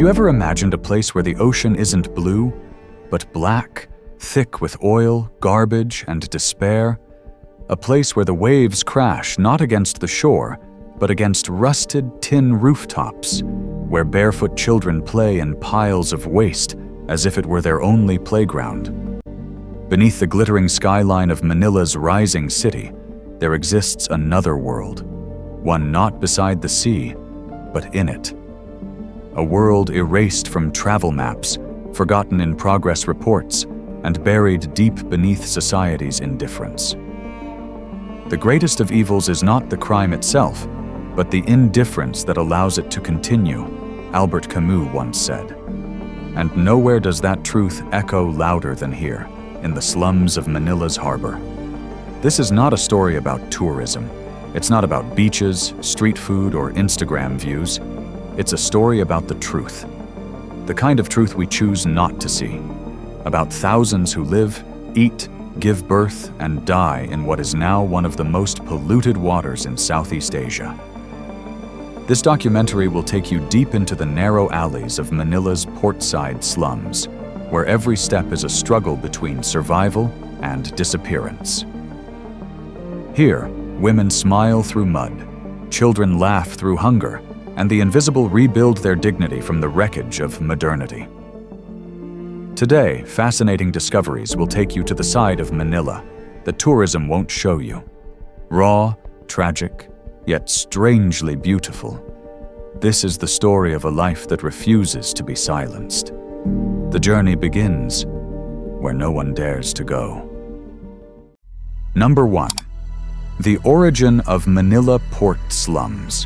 you ever imagined a place where the ocean isn't blue, but black, thick with oil, garbage, and despair? A place where the waves crash not against the shore, but against rusted tin rooftops, where barefoot children play in piles of waste as if it were their only playground. Beneath the glittering skyline of Manila's rising city, there exists another world, one not beside the sea, but in it. A world erased from travel maps, forgotten in progress reports, and buried deep beneath society's indifference. The greatest of evils is not the crime itself, but the indifference that allows it to continue, Albert Camus once said. And nowhere does that truth echo louder than here, in the slums of Manila's harbor. This is not a story about tourism. It's not about beaches, street food, or Instagram views. It's a story about the truth. The kind of truth we choose not to see. About thousands who live, eat, give birth, and die in what is now one of the most polluted waters in Southeast Asia. This documentary will take you deep into the narrow alleys of Manila's portside slums, where every step is a struggle between survival and disappearance. Here, women smile through mud, children laugh through hunger, and the invisible rebuild their dignity from the wreckage of modernity. Today, fascinating discoveries will take you to the side of Manila that tourism won't show you. Raw, tragic, yet strangely beautiful. This is the story of a life that refuses to be silenced. The journey begins where no one dares to go. Number 1. The origin of Manila Port Slums.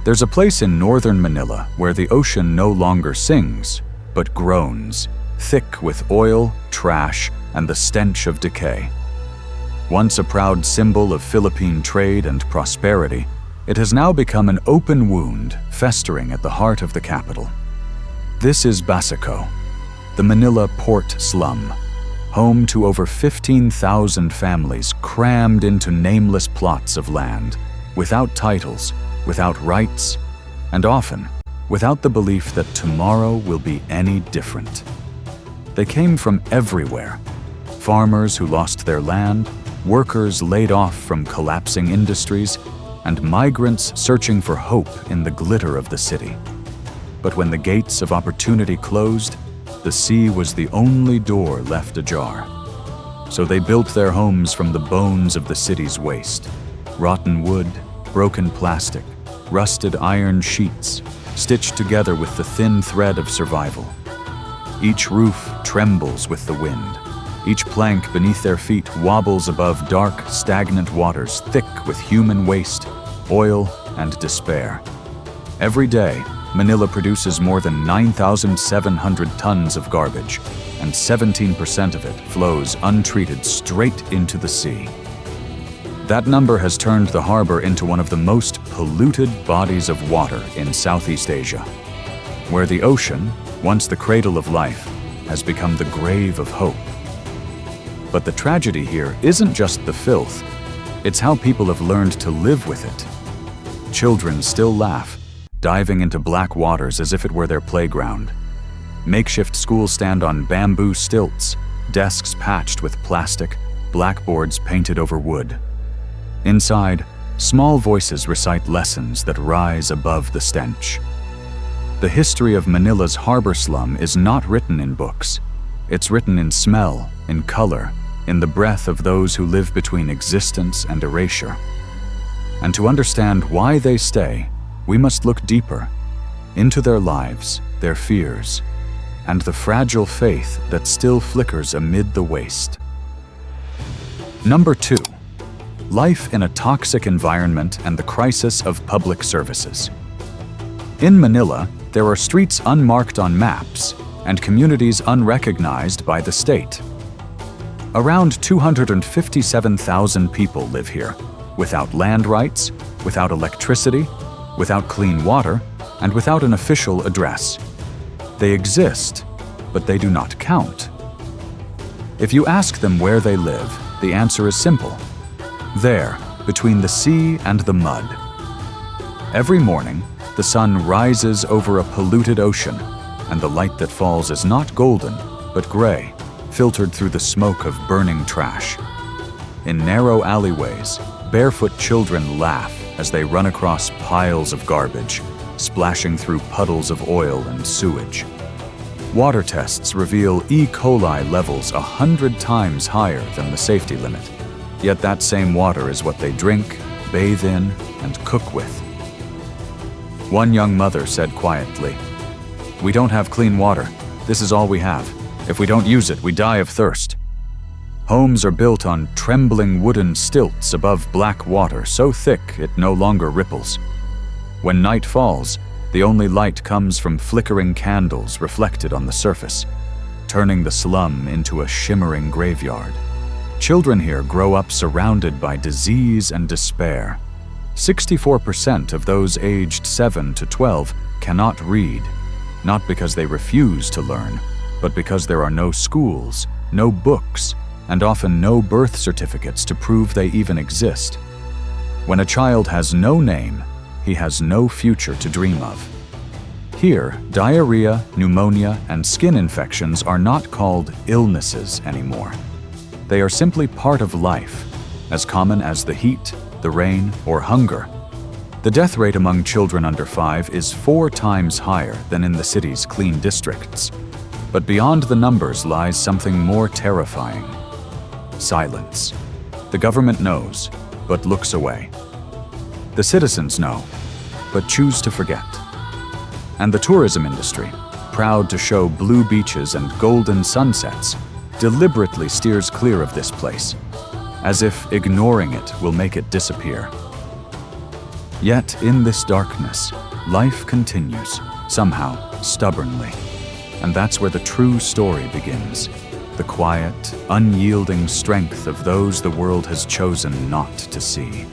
There's a place in northern Manila where the ocean no longer sings, but groans, thick with oil, trash, and the stench of decay. Once a proud symbol of Philippine trade and prosperity, it has now become an open wound festering at the heart of the capital. This is Basico, the Manila Port Slum, home to over 15,000 families crammed into nameless plots of land, without titles, without rights, and often without the belief that tomorrow will be any different. They came from everywhere: farmers who lost their land, workers laid off from collapsing industries, and migrants searching for hope in the glitter of the city. But when the gates of opportunity closed, the sea was the only door left ajar. So they built their homes from the bones of the city's waste: rotten wood, broken plastic, rusted iron sheets, stitched together with the thin thread of survival. Each roof trembles with the wind. Each plank beneath their feet wobbles above dark, stagnant waters thick with human waste, oil, and despair. Every day, Manila produces more than 9,700 tons of garbage, and 17% of it flows untreated straight into the sea. That number has turned the harbor into one of the most polluted bodies of water in Southeast Asia, where the ocean, once the cradle of life, has become the grave of hope. But the tragedy here isn't just the filth, it's how people have learned to live with it. Children still laugh, diving into black waters as if it were their playground. Makeshift schools stand on bamboo stilts, desks patched with plastic, blackboards painted over wood. Inside, small voices recite lessons that rise above the stench. The history of Manila's harbor slum is not written in books. It's written in smell, in color, in the breath of those who live between existence and erasure. And to understand why they stay, we must look deeper, into their lives, their fears, and the fragile faith that still flickers amid the waste. Number 2. Life in a toxic environment and the crisis of public services. In Manila, there are streets unmarked on maps and communities unrecognized by the state. Around 257,000 people live here, without land rights, without electricity, without clean water, and without an official address. They exist, but they do not count. If you ask them where they live, the answer is simple: there, between the sea and the mud. Every morning, the sun rises over a polluted ocean, and the light that falls is not golden, but gray, filtered through the smoke of burning trash. In narrow alleyways, barefoot children laugh as they run across piles of garbage, splashing through puddles of oil and sewage. Water tests reveal E. coli levels 100 times higher than the safety limit, yet that same water is what they drink, bathe in, and cook with. One young mother said quietly, "We don't have clean water. This is all we have. If we don't use it, we die of thirst." Homes are built on trembling wooden stilts above black water so thick it no longer ripples. When night falls, the only light comes from flickering candles reflected on the surface, turning the slum into a shimmering graveyard. Children here grow up surrounded by disease and despair. 64% of those aged 7 to 12 cannot read, not because they refuse to learn, but because there are no schools, no books, and often no birth certificates to prove they even exist. When a child has no name, he has no future to dream of. Here, diarrhea, pneumonia, and skin infections are not called illnesses anymore. They are simply part of life, as common as the heat, the rain, or hunger. The death rate among children under 5 is 4 times higher than in the city's clean districts. But beyond the numbers lies something more terrifying. Silence. The government knows, but looks away. The citizens know, but choose to forget. And the tourism industry, proud to show blue beaches and golden sunsets, deliberately steers clear of this place, as if ignoring it will make it disappear. Yet in this darkness, life continues, somehow, stubbornly. And that's where the true story begins. The quiet, unyielding strength of those the world has chosen not to see.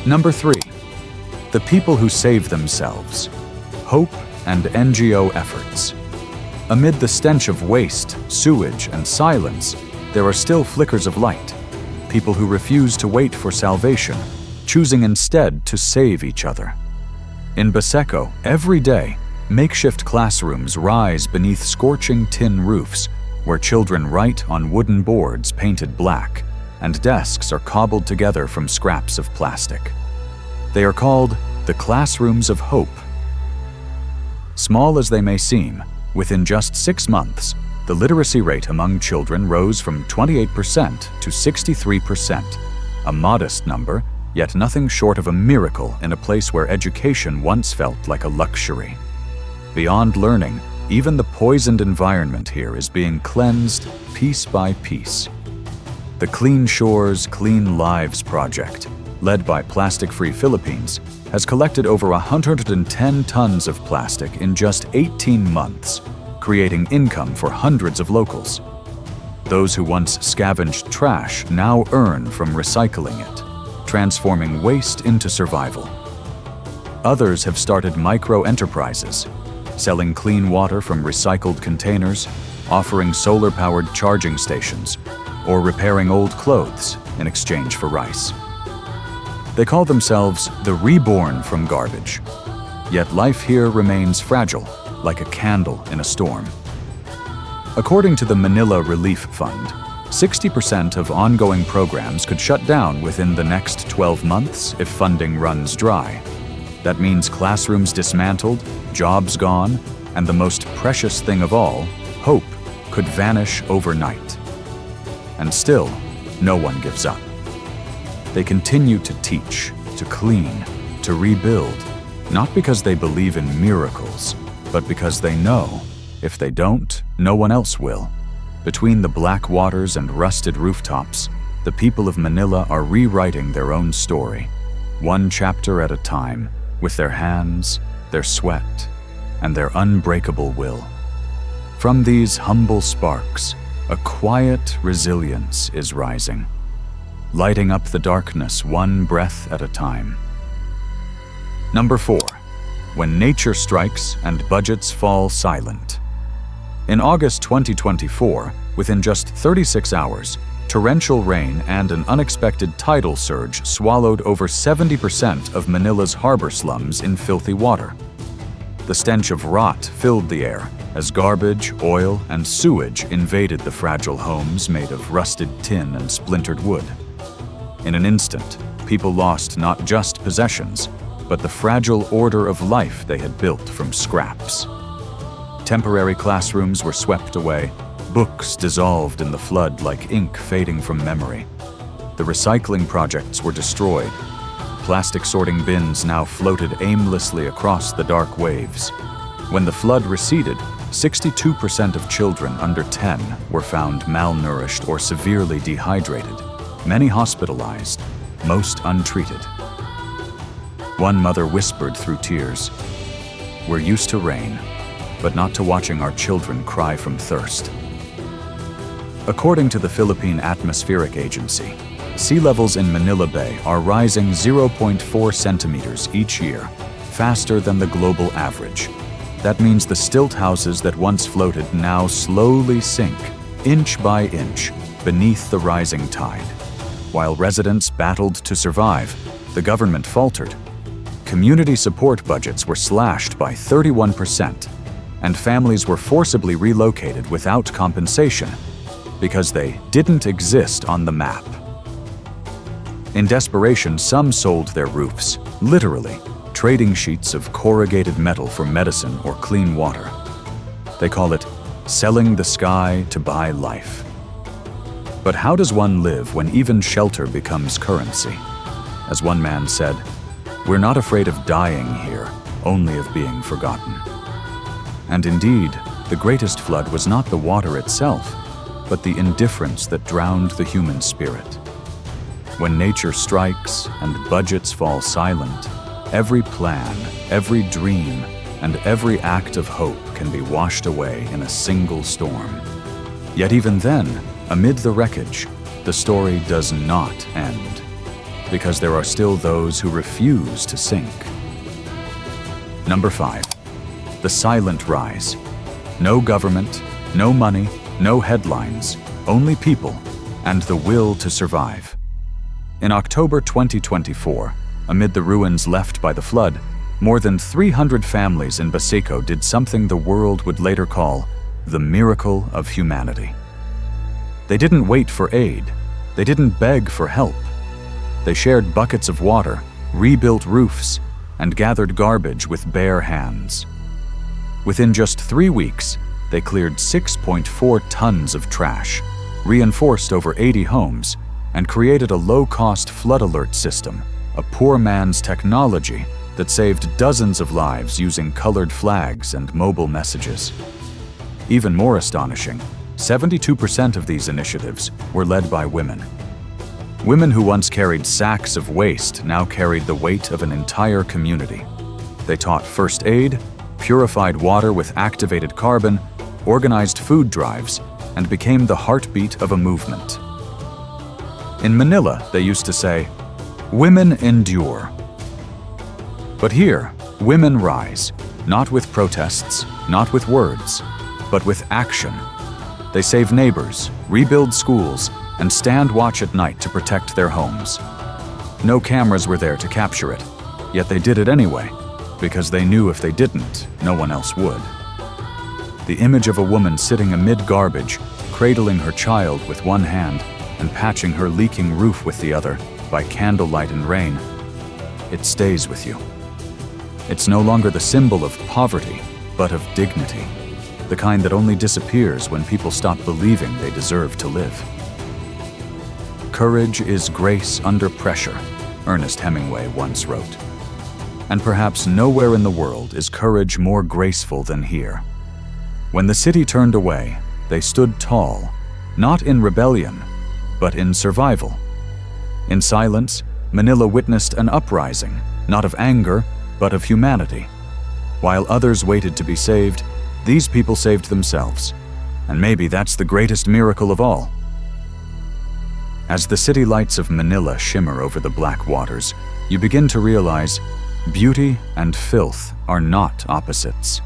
Number 3. The people who save themselves. Hope and NGO efforts. Amid the stench of waste, sewage, and silence, there are still flickers of light. People who refuse to wait for salvation, choosing instead to save each other. In Baseco, every day, makeshift classrooms rise beneath scorching tin roofs, where children write on wooden boards painted black, and desks are cobbled together from scraps of plastic. They are called the classrooms of hope. Small as they may seem, within just 6 months, the literacy rate among children rose from 28% to 63%, a modest number, yet nothing short of a miracle in a place where education once felt like a luxury. Beyond learning, even the poisoned environment here is being cleansed piece by piece. The Clean Shores, Clean Lives project, led by Plastic Free Philippines, has collected over 110 tons of plastic in just 18 months, creating income for hundreds of locals. Those who once scavenged trash now earn from recycling it, transforming waste into survival. Others have started micro-enterprises, selling clean water from recycled containers, offering solar-powered charging stations, or repairing old clothes in exchange for rice. They call themselves the reborn from garbage. Yet life here remains fragile, like a candle in a storm. According to the Manila Relief Fund, 60% of ongoing programs could shut down within the next 12 months if funding runs dry. That means classrooms dismantled, jobs gone, and the most precious thing of all, hope, could vanish overnight. And still, no one gives up. They continue to teach, to clean, to rebuild, not because they believe in miracles, but because they know, if they don't, no one else will. Between the black waters and rusted rooftops, the people of Manila are rewriting their own story, one chapter at a time, with their hands, their sweat, and their unbreakable will. From these humble sparks, a quiet resilience is rising, lighting up the darkness one breath at a time. Number 4. When nature strikes and budgets fall silent. In August 2024, within just 36 hours, Torrential rain and an unexpected tidal surge swallowed over 70% of Manila's harbor slums in filthy water. The stench of rot filled the air as garbage, oil, and sewage invaded the fragile homes made of rusted tin and splintered wood. In an instant, people lost not just possessions, but the fragile order of life they had built from scraps. Temporary classrooms were swept away, books dissolved in the flood like ink fading from memory. The recycling projects were destroyed. Plastic sorting bins now floated aimlessly across the dark waves. When the flood receded, 62% of children under 10 were found malnourished or severely dehydrated, many hospitalized, most untreated. One mother whispered through tears, "We're used to rain, but not to watching our children cry from thirst." According to the Philippine Atmospheric Agency, sea levels in Manila Bay are rising 0.4 centimeters each year, faster than the global average. That means the stilt houses that once floated now slowly sink, inch by inch, beneath the rising tide. While residents battled to survive, the government faltered. Community support budgets were slashed by 31%, and families were forcibly relocated without compensation because they didn't exist on the map. In desperation, some sold their roofs, literally, trading sheets of corrugated metal for medicine or clean water. They call it selling the sky to buy life. But how does one live when even shelter becomes currency? As one man said, "We're not afraid of dying here, only of being forgotten." And indeed, the greatest flood was not the water itself, but the indifference that drowned the human spirit. When nature strikes and budgets fall silent, every plan, every dream, and every act of hope can be washed away in a single storm. Yet even then, amid the wreckage, the story does not end, because there are still those who refuse to sink. Number 5. The silent rise. No government, no money, no headlines, only people, and the will to survive. In October 2024, amid the ruins left by the flood, more than 300 families in Basico did something the world would later call the miracle of humanity. They didn't wait for aid. They didn't beg for help. They shared buckets of water, rebuilt roofs, and gathered garbage with bare hands. Within just 3 weeks, they cleared 6.4 tons of trash, reinforced over 80 homes, and created a low-cost flood alert system, a poor man's technology that saved dozens of lives using colored flags and mobile messages. Even more astonishing, 72% of these initiatives were led by women. Women who once carried sacks of waste now carried the weight of an entire community. They taught first aid, purified water with activated carbon, organized food drives, and became the heartbeat of a movement. In Manila, they used to say, "Women endure." But here, women rise, not with protests, not with words, but with action. They save neighbors, rebuild schools, and stand watch at night to protect their homes. No cameras were there to capture it, yet they did it anyway, because they knew if they didn't, no one else would. The image of a woman sitting amid garbage, cradling her child with one hand and patching her leaking roof with the other by candlelight and rain, it stays with you. It's no longer the symbol of poverty, but of dignity, the kind that only disappears when people stop believing they deserve to live. "Courage is grace under pressure," Ernest Hemingway once wrote. And perhaps nowhere in the world is courage more graceful than here. When the city turned away, they stood tall, not in rebellion, but in survival. In silence, Manila witnessed an uprising, not of anger, but of humanity. While others waited to be saved, these people saved themselves. And maybe that's the greatest miracle of all. As the city lights of Manila shimmer over the black waters, you begin to realize beauty and filth are not opposites.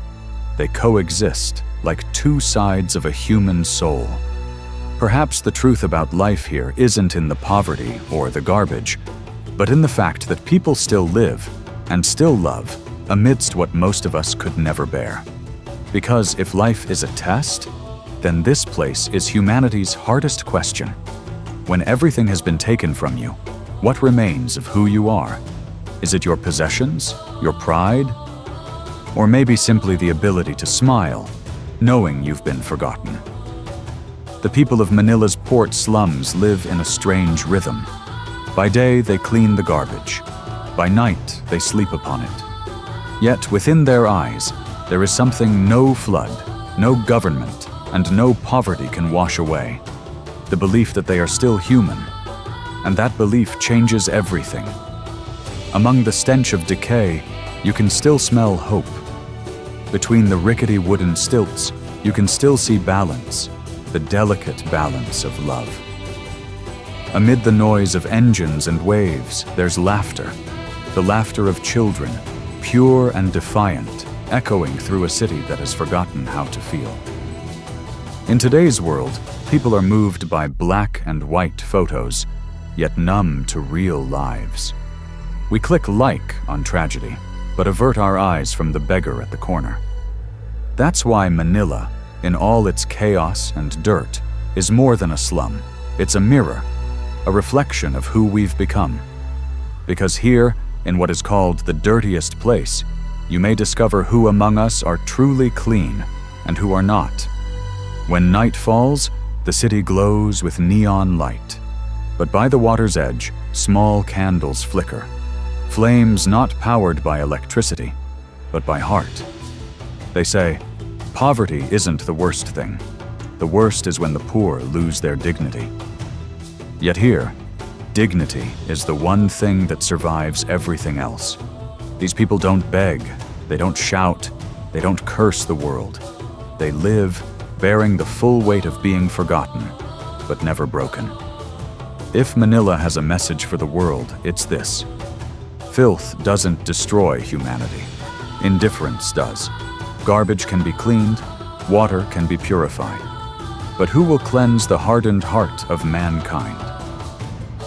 They coexist like two sides of a human soul. Perhaps the truth about life here isn't in the poverty or the garbage, but in the fact that people still live and still love amidst what most of us could never bear. Because if life is a test, then this place is humanity's hardest question. When everything has been taken from you, what remains of who you are? Is it your possessions, your pride, or maybe simply the ability to smile, knowing you've been forgotten? The people of Manila's port slums live in a strange rhythm. By day, they clean the garbage. By night, they sleep upon it. Yet within their eyes, there is something no flood, no government, and no poverty can wash away. The belief that they are still human. And that belief changes everything. Among the stench of decay, you can still smell hope. Between the rickety wooden stilts, you can still see balance, the delicate balance of love. Amid the noise of engines and waves, there's laughter, the laughter of children, pure and defiant, echoing through a city that has forgotten how to feel. In today's world, people are moved by black and white photos, yet numb to real lives. We click like on tragedy, but avert our eyes from the beggar at the corner. That's why Manila, in all its chaos and dirt, is more than a slum. It's a mirror, a reflection of who we've become. Because here, in what is called the dirtiest place, you may discover who among us are truly clean and who are not. When night falls, the city glows with neon light. But by the water's edge, small candles flicker. Flames not powered by electricity, but by heart. They say, poverty isn't the worst thing. The worst is when the poor lose their dignity. Yet here, dignity is the one thing that survives everything else. These people don't beg, they don't shout, they don't curse the world. They live, bearing the full weight of being forgotten, but never broken. If Manila has a message for the world, it's this. Filth doesn't destroy humanity. Indifference does. Garbage can be cleaned, water can be purified. But who will cleanse the hardened heart of mankind?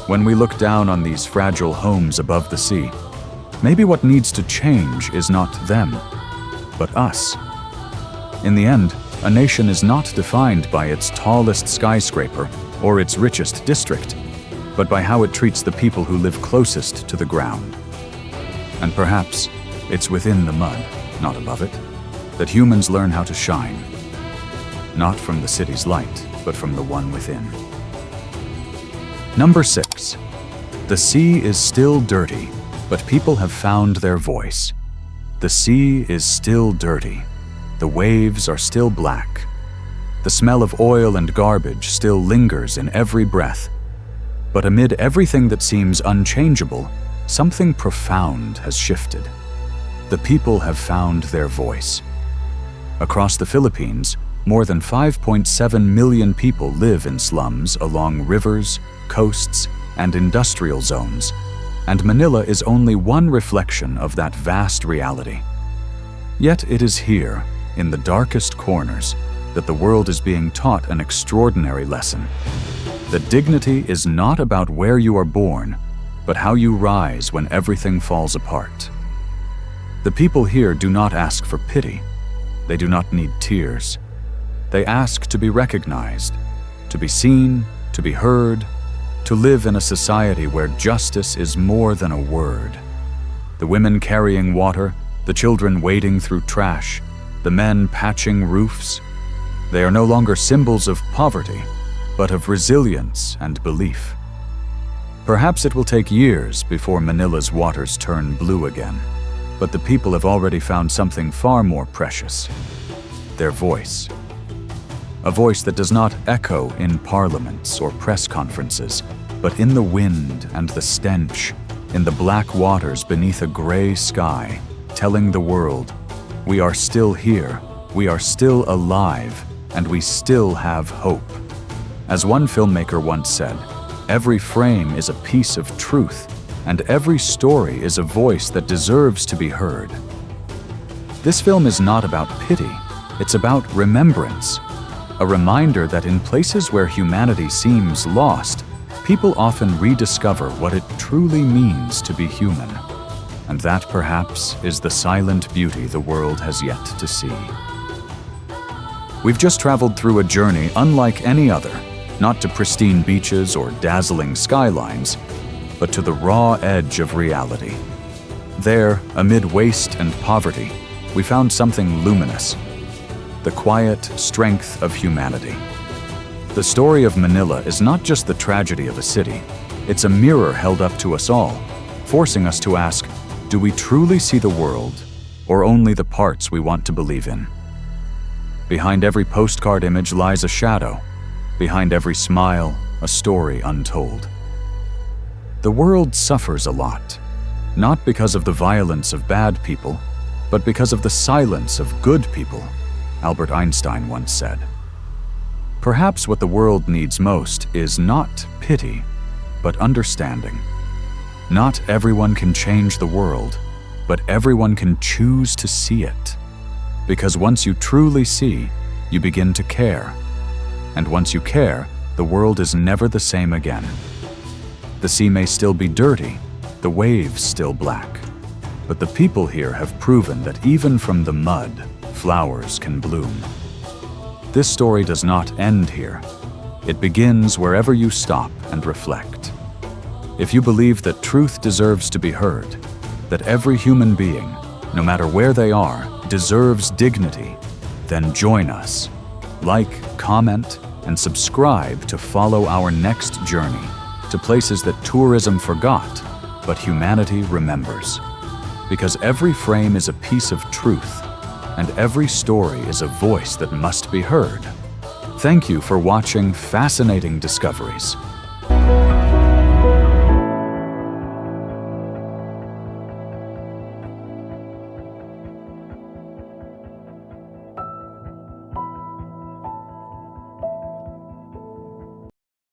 When we look down on these fragile homes above the sea, maybe what needs to change is not them, but us. In the end, a nation is not defined by its tallest skyscraper or its richest district, but by how it treats the people who live closest to the ground. And perhaps it's within the mud, not above it, that humans learn how to shine. Not from the city's light, but from the one within. Number 6. The sea is still dirty, but people have found their voice. The sea is still dirty. The waves are still black. The smell of oil and garbage still lingers in every breath. But amid everything that seems unchangeable, something profound has shifted. The people have found their voice. Across the Philippines, more than 5.7 million people live in slums along rivers, coasts, and industrial zones, and Manila is only one reflection of that vast reality. Yet it is here, in the darkest corners, that the world is being taught an extraordinary lesson. That dignity is not about where you are born, but how you rise when everything falls apart. The people here do not ask for pity. They do not need tears. They ask to be recognized, to be seen, to be heard, to live in a society where justice is more than a word. The women carrying water, the children wading through trash, the men patching roofs, they are no longer symbols of poverty, but of resilience and belief. Perhaps it will take years before Manila's waters turn blue again, but the people have already found something far more precious: their voice. A voice that does not echo in parliaments or press conferences, but in the wind and the stench, in the black waters beneath a gray sky, telling the world, we are still here, we are still alive, and we still have hope. As one filmmaker once said, every frame is a piece of truth, and every story is a voice that deserves to be heard. This film is not about pity, it's about remembrance. A reminder that in places where humanity seems lost, people often rediscover what it truly means to be human. And that, perhaps, is the silent beauty the world has yet to see. We've just traveled through a journey unlike any other, not to pristine beaches or dazzling skylines, but to the raw edge of reality. There, amid waste and poverty, we found something luminous: the quiet strength of humanity. The story of Manila is not just the tragedy of a city, it's a mirror held up to us all, forcing us to ask, do we truly see the world, or only the parts we want to believe in? Behind every postcard image lies a shadow. Behind every smile, a story untold. The world suffers a lot, not because of the violence of bad people, but because of the silence of good people, Albert Einstein once said. Perhaps what the world needs most is not pity, but understanding. Not everyone can change the world, but everyone can choose to see it. Because once you truly see, you begin to care. And once you care, the world is never the same again. The sea may still be dirty, the waves still black, but the people here have proven that even from the mud, flowers can bloom. This story does not end here. It begins wherever you stop and reflect. If you believe that truth deserves to be heard, that every human being, no matter where they are, deserves dignity, then join us. Like, comment, and subscribe to follow our next journey to places that tourism forgot, but humanity remembers. Because every frame is a piece of truth, and every story is a voice that must be heard. Thank you for watching Fascinating Discoveries.